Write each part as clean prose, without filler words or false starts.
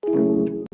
Can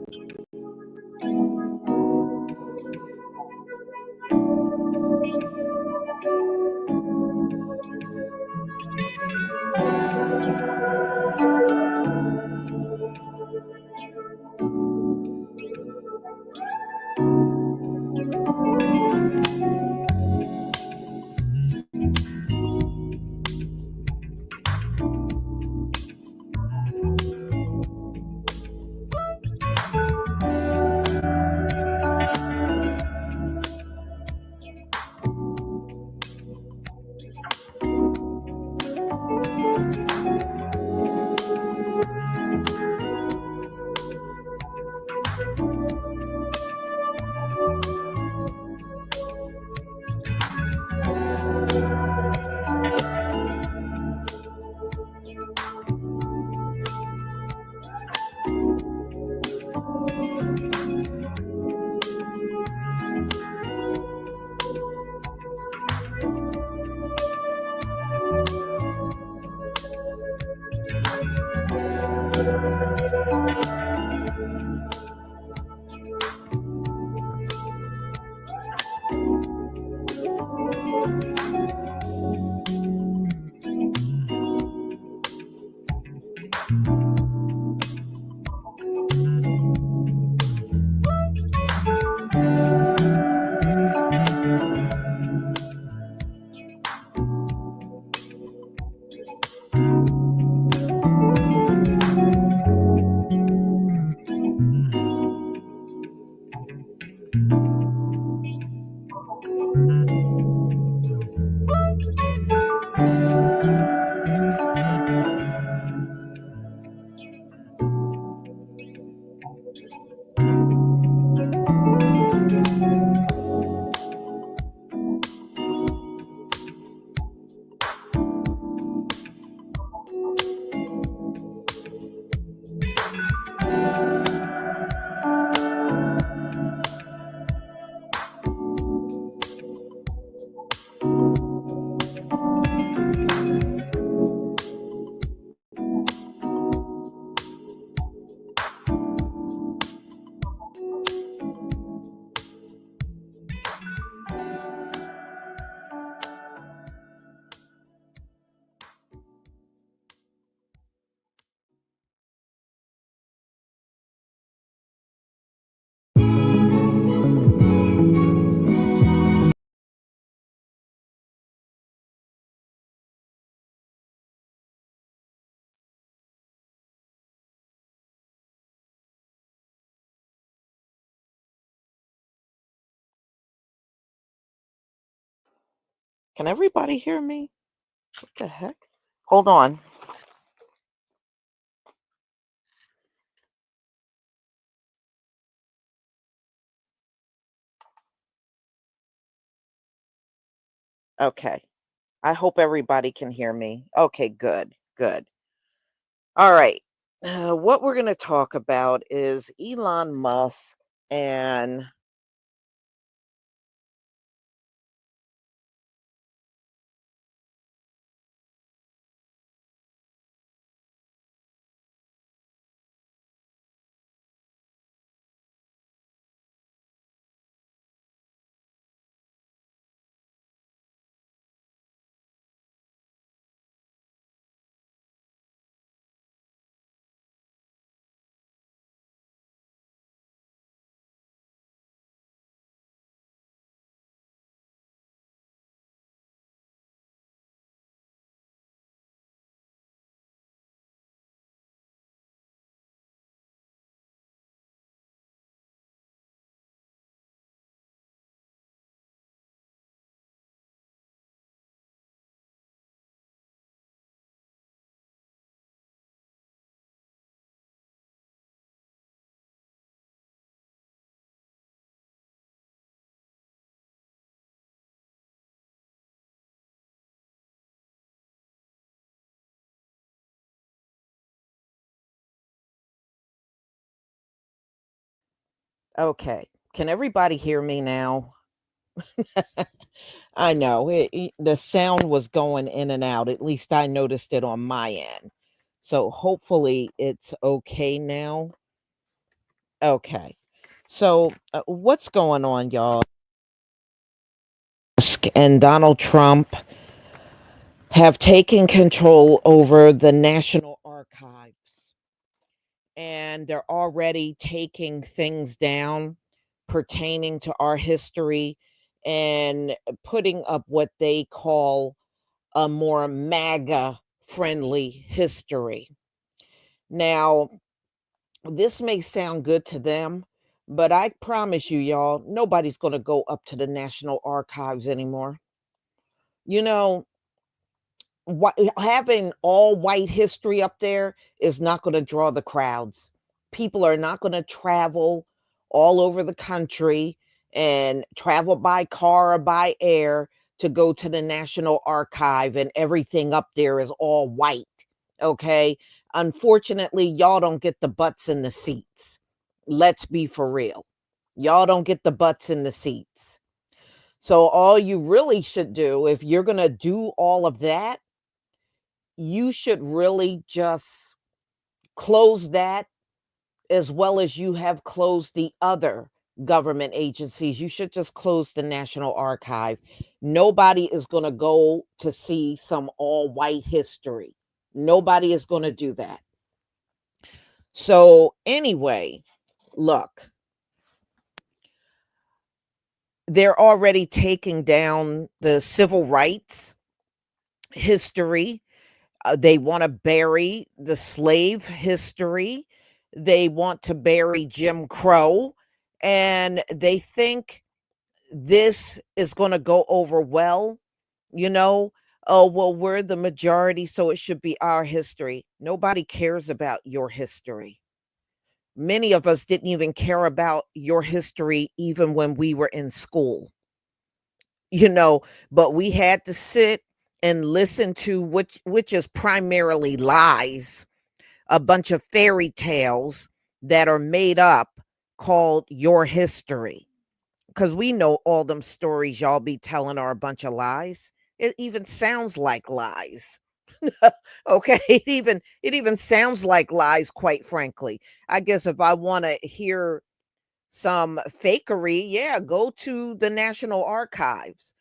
everybody hear me? What the heck? Hold on. Okay. I hope everybody can hear me. Okay, good, good. All right. What we're going to talk about is Elon Musk and okay. Can everybody hear me now? I know the sound was going in and out. At least I noticed it on my end. So hopefully it's okay now. Okay. So, what's going on, y'all? Musk and Donald Trump have taken control over the National Archives, and they're already taking things down pertaining to our history and putting up what they call a more MAGA friendly history. Now, this may sound good to them, but I promise you, y'all, nobody's going to go up to the National Archives anymore. You know, having all white history up there is not going to draw the crowds. People are not going to travel all over the country and travel by car or by air to go to the National Archive and everything up there is all white. Okay. Unfortunately, y'all don't get the butts in the seats. Let's be for real. Y'all don't get the butts in the seats. So, all you really should do, if you're going to do all of that, you should really just close that as well as you have closed the other government agencies. You should just close the National Archive. Nobody is going to go to see some all white history. Nobody is going to do that. So, anyway, look, they're already taking down the civil rights history. They want to bury the slave history. They want to bury Jim Crow. And they think this is going to go over well. You know, oh, well, we're the majority, so it should be our history. Nobody cares about your history. Many of us didn't even care about your history even when we were in school, but we had to sit and listen to which is primarily lies, a bunch of fairy tales that are made up called your history. Because we know all them stories y'all be telling are a bunch of lies. It even sounds like lies. Okay, it even sounds like lies, quite frankly. I guess if I want to hear some fakery, yeah, go to the National Archives.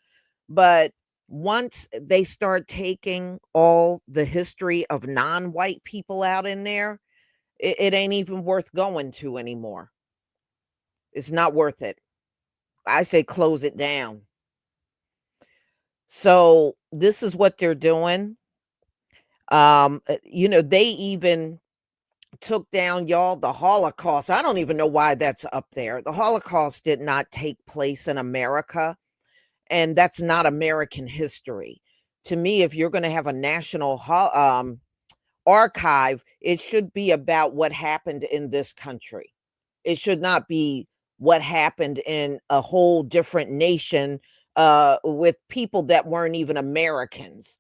But once they start taking all the history of non-white people out in there, it ain't even worth going to anymore. It's not worth it. I say close it down. So this is what they're doing. They even took down, y'all, the Holocaust. I don't even know why that's up there. The Holocaust did not take place in America, and that's not American history. To me, if you're going to have a national archive, it should be about what happened in this country. It should not be what happened in a whole different nation with people that weren't even Americans.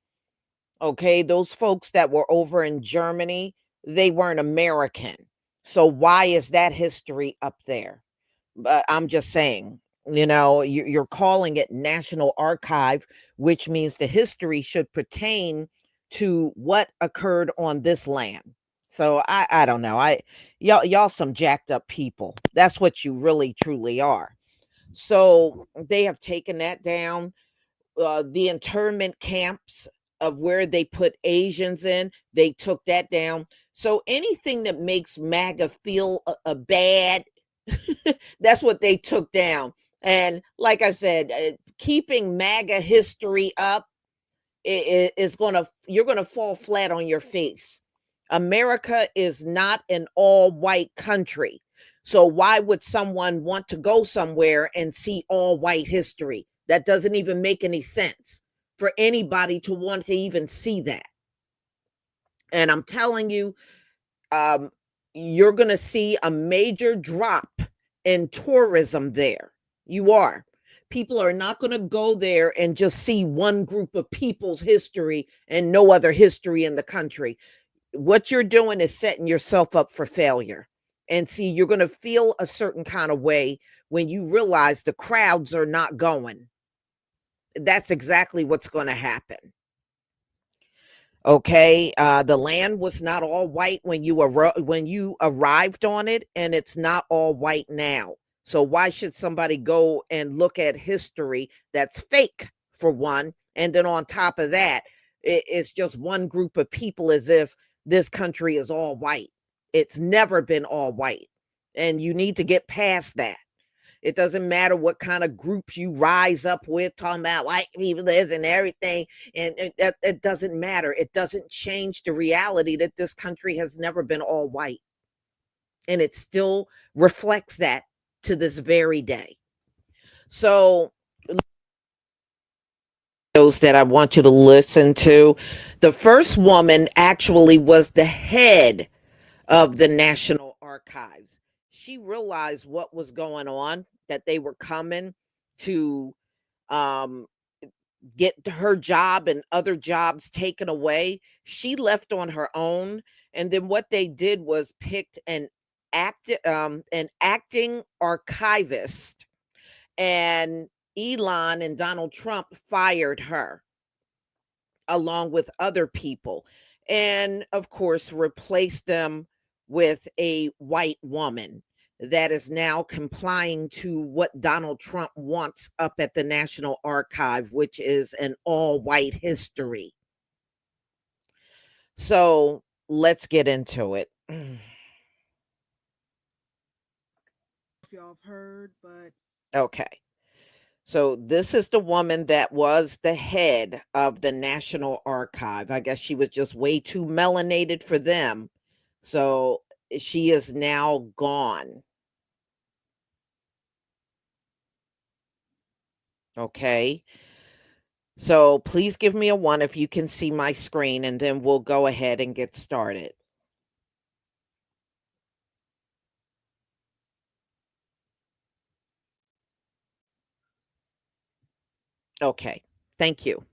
Okay, those folks that were over in Germany, they weren't American. So why is that history up there? But I'm just saying, you're calling it National Archive, which means the history should pertain to what occurred on this land. So I don't know. Y'all some jacked up people. That's what you really truly are. So they have taken that down. The internment camps of where they put Asians in, they took that down. So anything that makes MAGA feel bad, that's what they took down. And like I said, keeping MAGA history up is you're gonna fall flat on your face. America is not an all white country. So why would someone want to go somewhere and see all white history? That doesn't even make any sense for anybody to want to even see that. And I'm telling you, um, you're going to see a major drop in tourism there. You are. People are not going to go there and just see one group of people's history and no other history in the country. What you're doing is setting yourself up for failure. And see, you're going to feel a certain kind of way when you realize the crowds are not going. That's exactly what's going to happen. Okay, the land was not all white when when you arrived on it, and it's not all white now. So why should somebody go and look at history that's fake, for one, and then on top of that, it's just one group of people, as if this country is all white. It's never been all white, and you need to get past that. It doesn't matter what kind of groups you rise up with, talking about white people this and everything. And it doesn't matter. It doesn't change the reality that this country has never been all white. And it still reflects that to this very day. So, those that I want you to listen to. The first woman actually was the head of the National Archives. She realized what was going on, that they were coming to um, get her job and other jobs taken away. She left on her own, and then what they did was picked an acting archivist, and Elon and Donald Trump fired her along with other people, and of course replaced them with a white woman that is now complying to what Donald Trump wants up at the National Archive, which is an all white history. So let's get into it. Okay. So this is the woman that was the head of the National Archive. I guess she was just way too melanated for them. So she is now gone. Okay. So please give me a one if you can see my screen, and then we'll go ahead and get started. Okay. Thank you.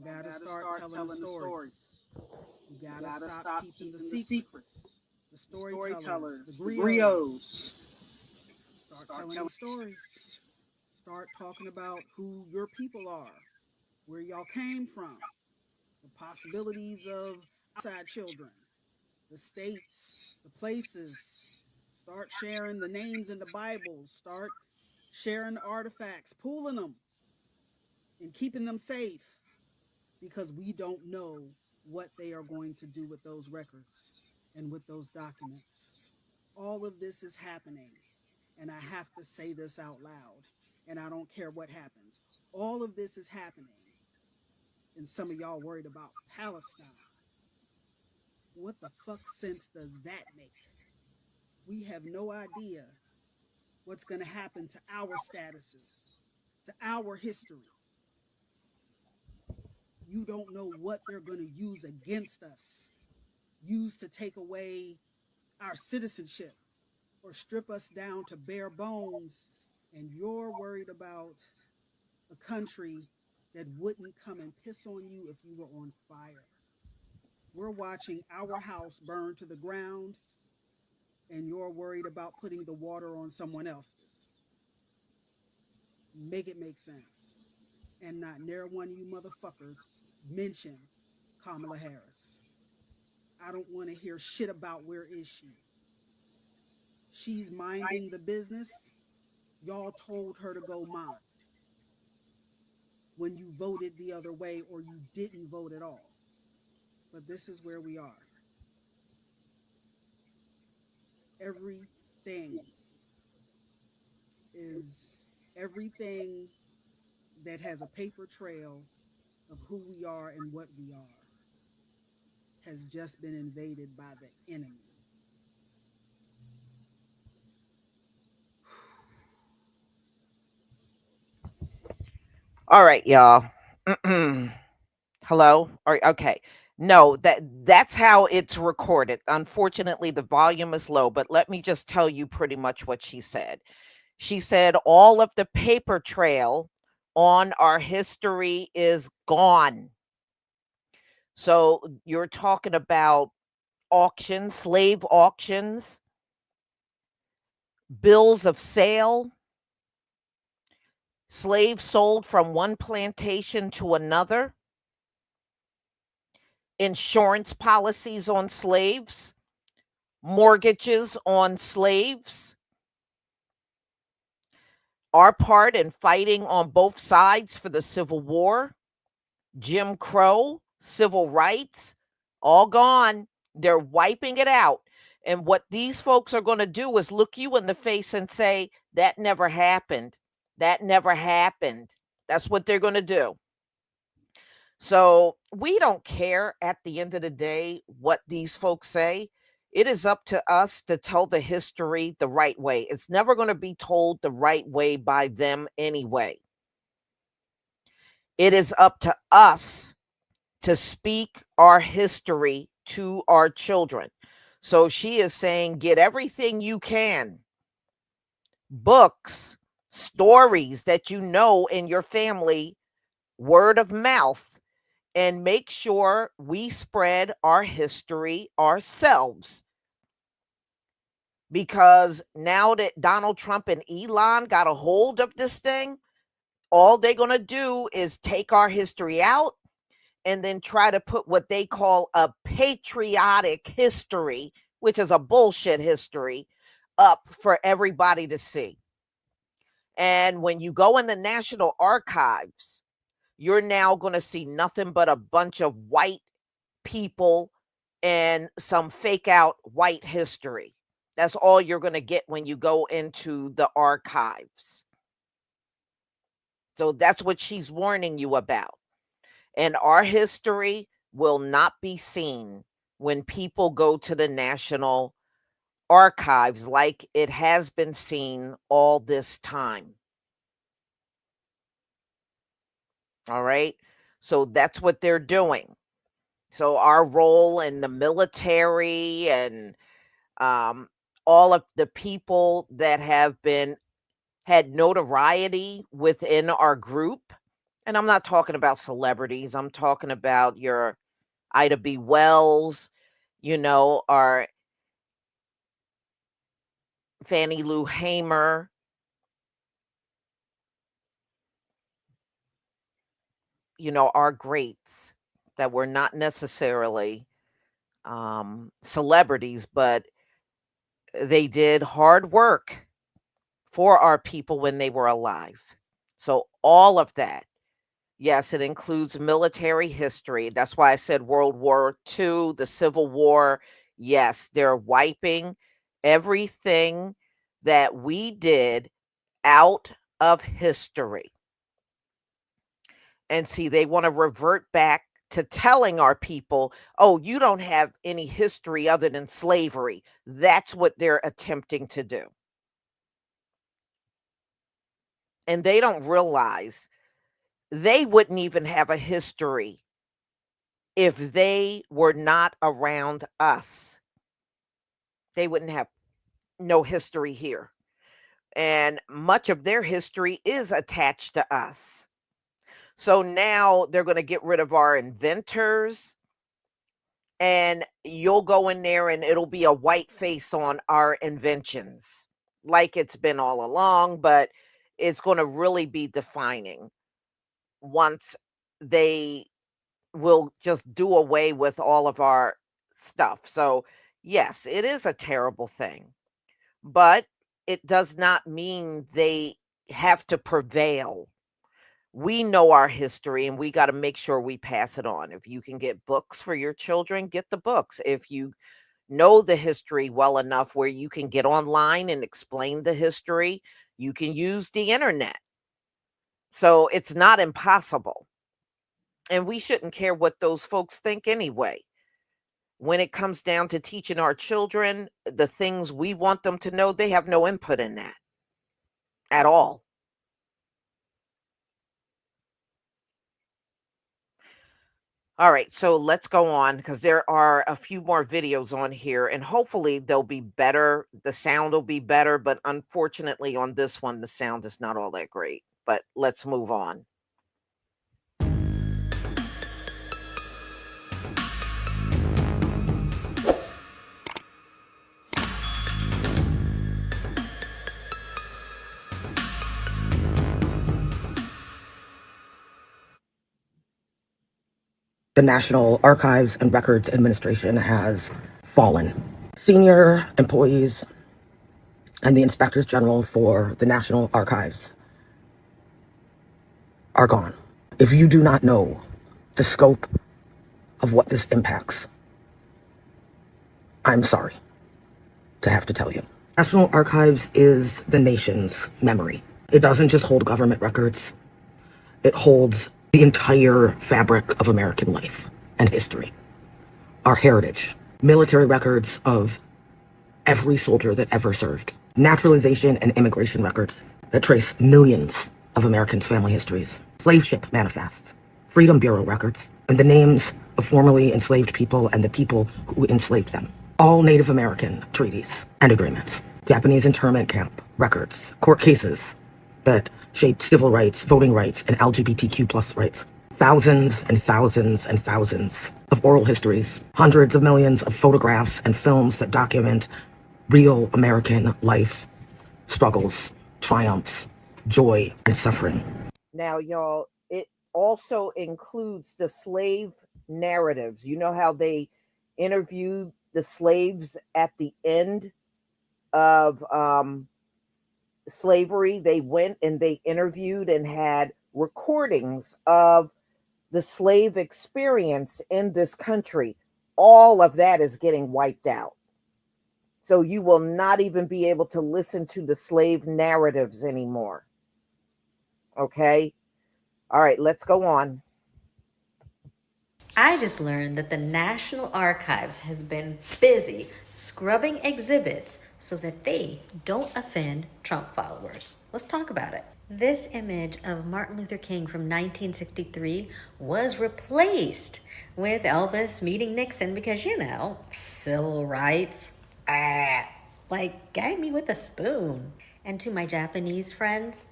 Gotta start telling the stories. Gotta stop keeping the secrets. The storytellers, the griots. Start telling stories. But this is where we are. Everything is everything that has a paper trail of who we are and what we are has just been invaded by the enemy. All right, y'all. Hello? Okay. No, that's how it's recorded. Unfortunately, the volume is low, but let me just tell you pretty much what she said. She said all of the paper trail on our history is gone. So you're talking about auctions, slave auctions, bills of sale, slaves sold from one plantation to another, insurance policies on slaves, mortgages on slaves, our part in fighting on both sides for the Civil War, Jim Crow, civil rights, all gone. They're wiping it out. And what these folks are going to do is look you in the face and say, that never happened. That never happened. That's what they're going to do. So we don't care at the end of the day what these folks say. It is up to us to tell the history the right way. It's never going to be told the right way by them anyway. It is up to us to speak our history to our children. So she is saying, get everything you can, books, stories that you know in your family, word of mouth, and make sure we spread our history ourselves. Because now that Donald Trump and Elon got a hold of this thing, all they're going to do is take our history out and then try to put what they call a patriotic history, which is a bullshit history, up for everybody to see. And when you go in the National Archives, you're now going to see nothing but a bunch of white people and some fake out white history. That's all you're going to get when you go into the archives. So that's what she's warning you about. And our history will not be seen when people go to the National Archives like it has been seen all this time. All right. So that's what they're doing. So our role in the military and um, all of the people that have been had notoriety within our group, and I'm not talking about celebrities. I'm talking about your Ida B. Wells, our Fannie Lou Hamer, our greats that were not necessarily celebrities, but they did hard work for our people when they were alive. So all of that, yes, it includes military history. That's why I said World War II, the Civil War. Yes, they're wiping everything that we did out of history. And see, they want to revert back to telling our people, oh, you don't have any history other than slavery. That's what they're attempting to do. And they don't realize they wouldn't even have a history if they were not around us. They wouldn't have no history here. And much of their history is attached to us. So now they're going to get rid of our inventors, and you'll go in there and it'll be a white face on our inventions, like it's been all along, but it's going to really be defining once they will just do away with all of our stuff. So, yes, it is a terrible thing, but it does not mean they have to prevail. We know our history and we got to make sure we pass it on. If you can get books for your children, get the books. If you know the history well enough where you can get online and explain the history, you can use the internet. So it's not impossible. And we shouldn't care what those folks think anyway. When it comes down to teaching our children the things we want them to know, they have no input in that at all. All right, so let's go on because there are a few more videos on here and hopefully they'll be better. The sound will be better, but unfortunately on this one, the sound is not all that great. But let's move on. The National Archives and Records Administration has fallen. Senior employees and the inspectors general for the National Archives are gone. If you do not know the scope of what this impacts, I'm sorry to have to tell you. National Archives is the nation's memory. It doesn't just hold government records, it holds the entire fabric of American life and history, our heritage, military records of every soldier that ever served, naturalization and immigration records that trace millions of Americans' family histories, slave ship manifests, Freedom Bureau records, and the names of formerly enslaved people and the people who enslaved them, all Native American treaties and agreements, Japanese internment camp records, court cases that shaped civil rights, voting rights, and LGBTQ plus rights, thousands and thousands and thousands of oral histories, hundreds of millions of photographs and films that document real American life, struggles, triumphs, joy, and suffering. Now, y'all, it also includes the slave narratives. You know how they interviewed the slaves at the end of slavery? They went and they interviewed and had recordings of the slave experience in this country. All of that is getting wiped out. So you will not even be able to listen to the slave narratives anymore. Okay. All right, let's go on. I just learned that the National Archives has been busy scrubbing exhibits so that they don't offend Trump followers. Let's talk about it. This image of Martin Luther King from 1963 was replaced with Elvis meeting Nixon because, civil rights. Like, gag me with a spoon. And to my Japanese friends,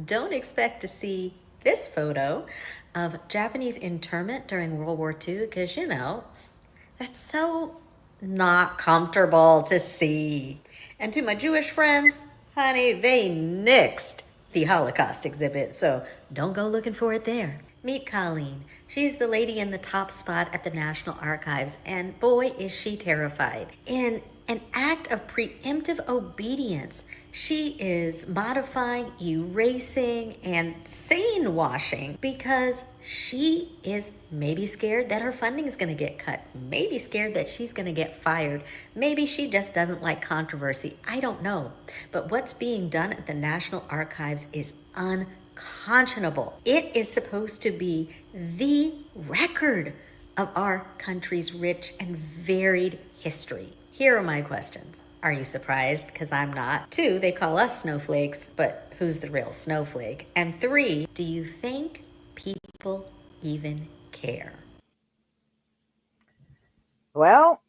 don't expect to see this photo of Japanese internment during World War II because, that's so not comfortable to see. And to my Jewish friends, honey, they nixed the Holocaust exhibit, so don't go looking for it there. Meet Colleen. She's the lady in the top spot at the National Archives, and boy, is she terrified. In an act of preemptive obedience, she is modifying, erasing, and sane washing because she is maybe scared that her funding is going to get cut, maybe scared that she's going to get fired, maybe she just doesn't like controversy. I don't know. But what's being done at the National Archives is unconscionable. It is supposed to be the record of our country's rich and varied history. Here are my questions. Are you surprised? Because I'm not. 2, they call us snowflakes, but who's the real snowflake? And 3, do you think people even care? Well,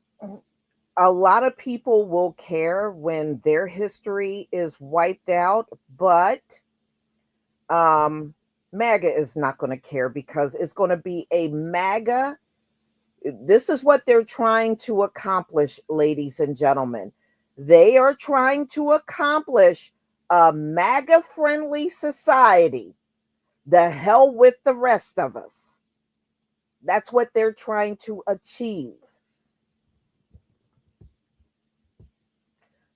a lot of people will care when their history is wiped out, but MAGA is not going to care because it's going to be a MAGA. This is what they're trying to accomplish, ladies and gentlemen. They are trying to accomplish a MAGA friendly society. The hell with the rest of us. That's what they're trying to achieve.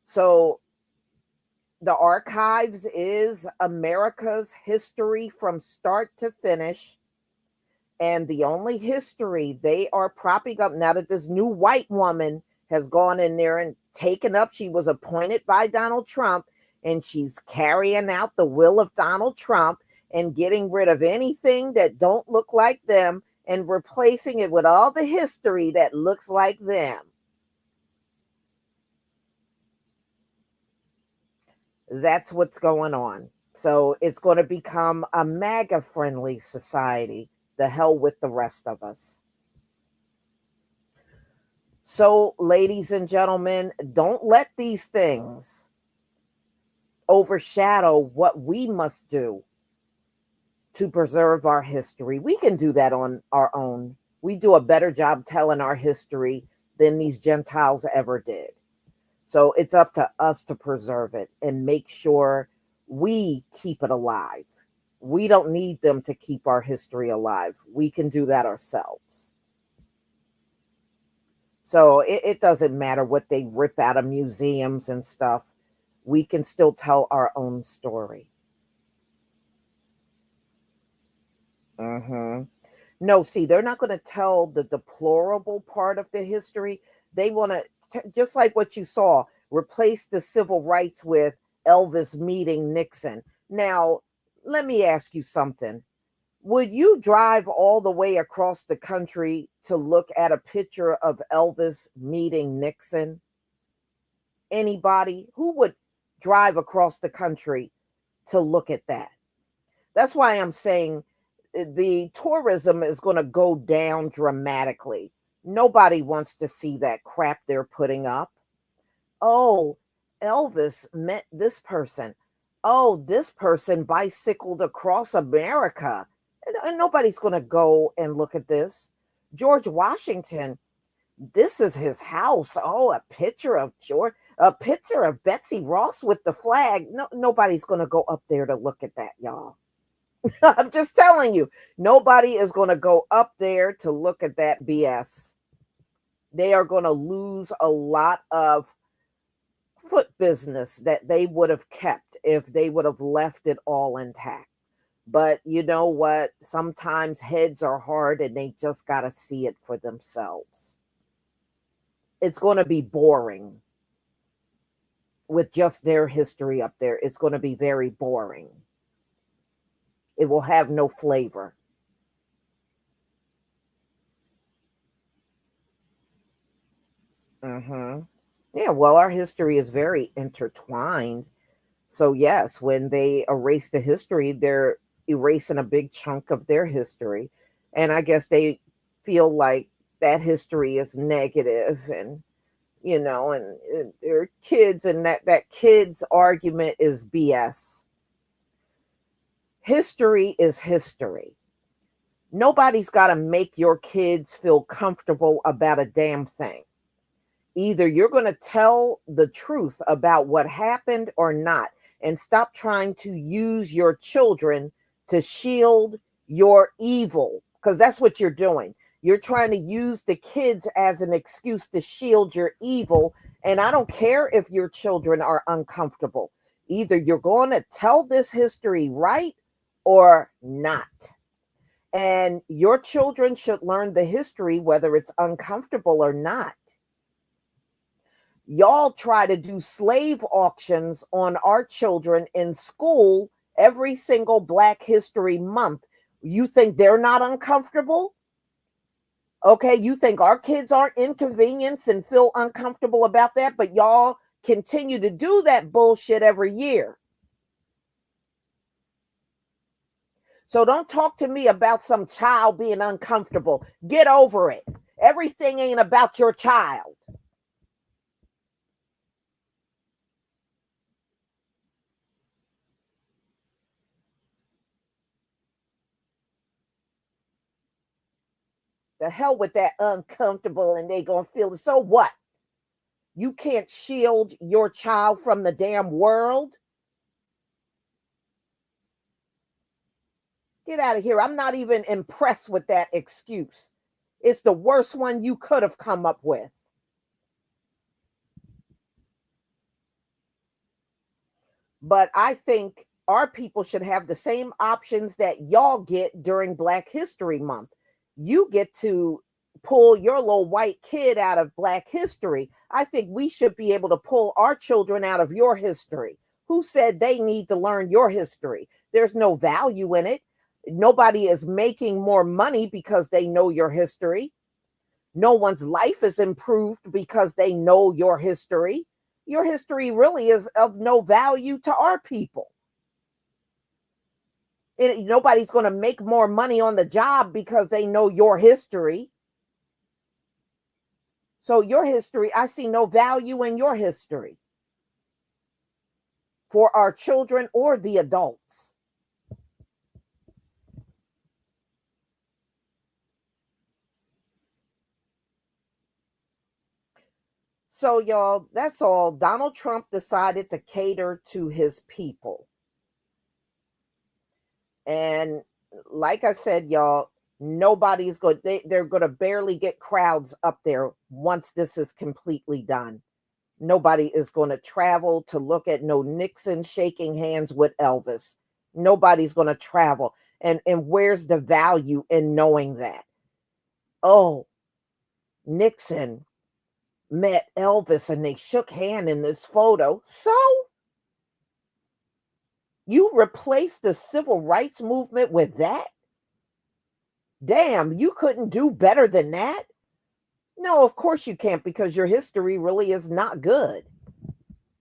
So The archives is America's history from start to finish. And the only history they are propping up now that this new white woman has gone in there and taken up, she was appointed by Donald Trump, and she's carrying out the will of Donald Trump and getting rid of anything that don't look like them and replacing it with all the history that looks like them. That's what's going on. So it's going to become a MAGA friendly society. The hell with the rest of us. So, ladies and gentlemen, don't let these things overshadow what we must do to preserve our history. We can do that on our own. We do a better job telling our history than these Gentiles ever did. So it's up to us to preserve it and make sure we keep it alive. We don't need them to keep our history alive. We can do that ourselves. So it doesn't matter what they rip out of museums and stuff. We can still tell our own story. Mm-hmm. No, see, they're not going to tell the deplorable part of the history. They want to, just like what you saw, replace the civil rights with Elvis meeting Nixon. Now, let me ask you something. Would you drive all the way across the country to look at a picture of Elvis meeting Nixon? Anybody? Who would drive across the country to look at that? That's why I'm saying the tourism is going to go down dramatically. Nobody wants to see that crap they're putting up. Oh, Elvis met this person. Oh, this person bicycled across America. And nobody's going to go and look at this. George Washington, this is his house. Oh, a picture of George, a picture of Betsy Ross with the flag. No, nobody's going to go up there to look at that, y'all. I'm just telling you, nobody is going to go up there to look at that BS. They are going to lose a lot of foot business that they would have kept if they would have left it all intact. But you know what? Sometimes heads are hard and they just got to see it for themselves. It's going to be boring with just their history up there. It's going to be very boring. It will have no flavor. Mm-hmm. Yeah, well, our history is very intertwined. So, yes, when they erase the history, they're erasing a big chunk of their history. And I guess they feel like that history is negative and, and they're kids, and that kids argument is BS. History is history. Nobody's got to make your kids feel comfortable about a damn thing. Either you're going to tell the truth about what happened or not, and stop trying to use your children to shield your evil, because that's what you're doing. You're trying to use the kids as an excuse to shield your evil. And I don't care if your children are uncomfortable. Either you're going to tell this history right or not. And your children should learn the history, whether it's uncomfortable or not. Y'all try to do slave auctions on our children in school every single Black History Month. You think they're not uncomfortable? Okay, you think our kids aren't inconvenienced and feel uncomfortable about that, but y'all continue to do that bullshit every year. So don't talk to me about some child being uncomfortable. Get over it. Everything ain't about your child. The hell with that uncomfortable and they gonna feel it. So what? You can't shield your child from the damn world? Get out of here. I'm not even impressed with that excuse. It's the worst one you could have come up with. But I think our people should have the same options that y'all get during Black History Month. You get to pull your little white kid out of Black history. I think we should be able to pull our children out of your history. Who said they need to learn your history? There's no value in it. Nobody is making more money because they know your history. No one's life is improved because they know your history. Your history really is of no value to our people. Nobody's going to make more money on the job because they know your history. So, your history, I see no value in your history for our children or the adults. So, y'all, that's all. Donald Trump decided to cater to his people. And like I said, y'all, nobody's going, they're going to barely get crowds up there once this is completely done. Nobody is going to travel to look at no Nixon shaking hands with Elvis. Nobody's going to travel. And where's the value in knowing that? Oh, Nixon met Elvis and they shook hand in this photo. So you replace the civil rights movement with that? Damn, you couldn't do better than that? No, of course you can't, because your history really is not good.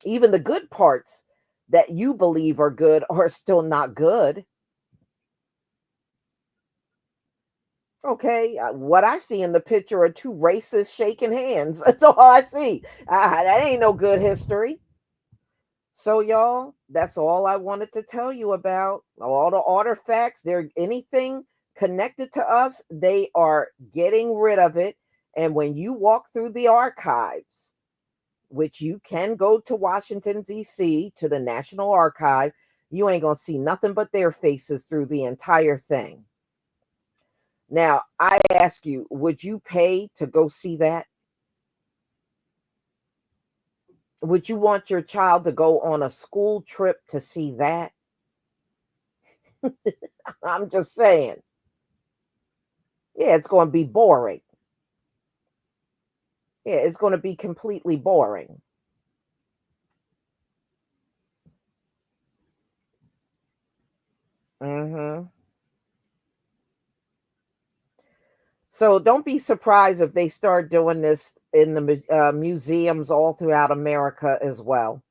Even the good parts that you believe are good are still not good. Okay, what I see in the picture are two racists shaking hands. That's all I see. That ain't no good history. So, y'all, that's all I wanted to tell you about. All the artifacts, they're anything connected to us, they are getting rid of it. And when you walk through the archives, which you can go to Washington, D.C., to the National Archive, you ain't going to see nothing but their faces through the entire thing. Now, I ask you, would you pay to go see that? Would you want your child to go on a school trip to see that? I'm just saying. Yeah, it's going to be boring. Yeah, it's going to be completely boring. Hmm. So don't be surprised if they start doing this in the museums all throughout America as well.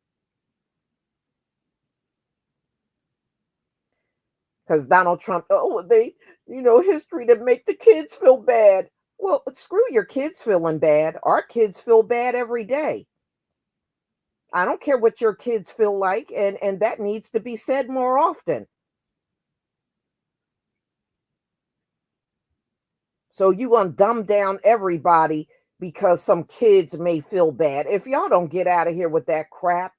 Because Donald Trump, oh, history to make the kids feel bad. Well, screw your kids feeling bad. Our kids feel bad every day. I don't care what your kids feel like, and that needs to be said more often. So you want to dumb down everybody because some kids may feel bad. If y'all don't get out of here with that crap,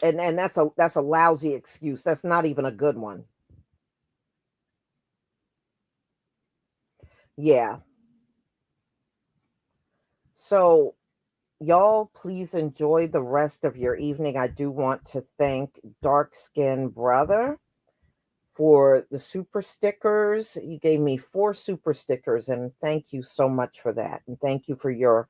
and that's a lousy excuse. That's not even a good one. Yeah. So y'all, please enjoy the rest of your evening. I do want to thank Dark Skin Brother for the super stickers. You gave me 4 super stickers, and thank you so much for that. And thank you for your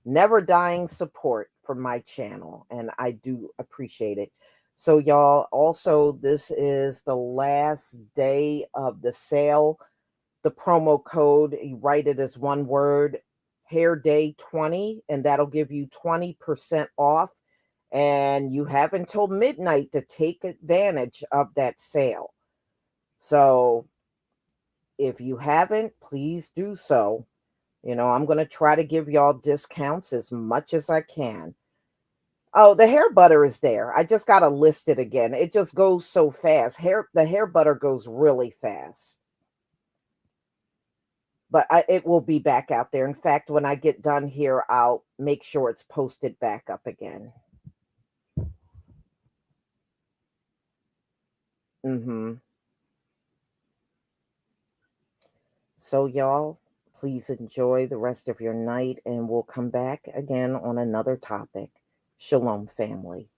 never dying support for my channel, and I do appreciate it. So, y'all, also, this is the last day of the sale. The promo code, you write it as one word, Hair Day 20, and that'll give you 20% off. And you have until midnight to take advantage of that sale. So if you haven't, please do so. I'm going to try to give y'all discounts as much as I can. Oh, the hair butter is there. I just got to list it again. It just goes so fast. The hair butter goes really fast. But it will be back out there. In fact, when I get done here, I'll make sure it's posted back up again. Mm-hmm. So, y'all, Please enjoy the rest of your night, and we'll come back again on another topic. Shalom, family.